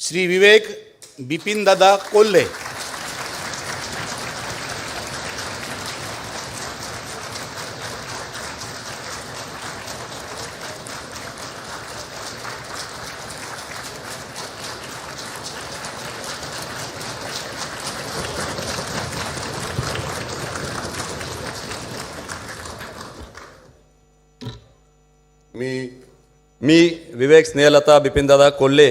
श्री विवेक बिपिनदादा कोल्हे, मी विवेक स्नेहलता बिपिनदादा कोल्हे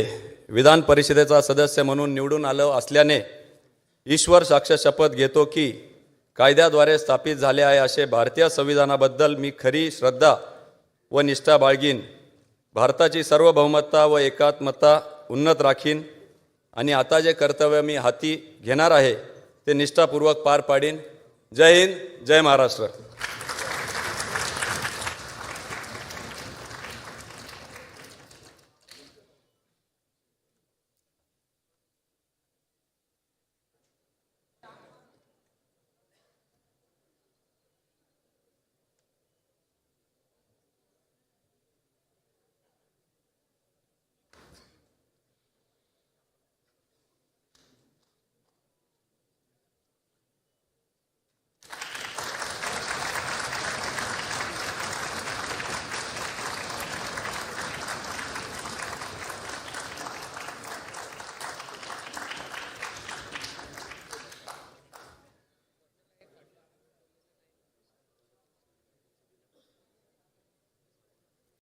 विधान परिषदेचा सदस्य म्हणून निवडून आलो असल्याने ईश्वर साक्ष शपथ घेतो की कायद्याद्वारे स्थापित झाले आहे असे भारतीय संविधानाबद्दल मी खरी श्रद्धा व निष्ठा बाळगीन, भारताची सार्वभौमता व एकात्मता उन्नत राखीन आणि आता जे कर्तव्य मी हाती घेणार आहे ते निष्ठापूर्वक पार पाडीन. जय हिंद, जय महाराष्ट्र.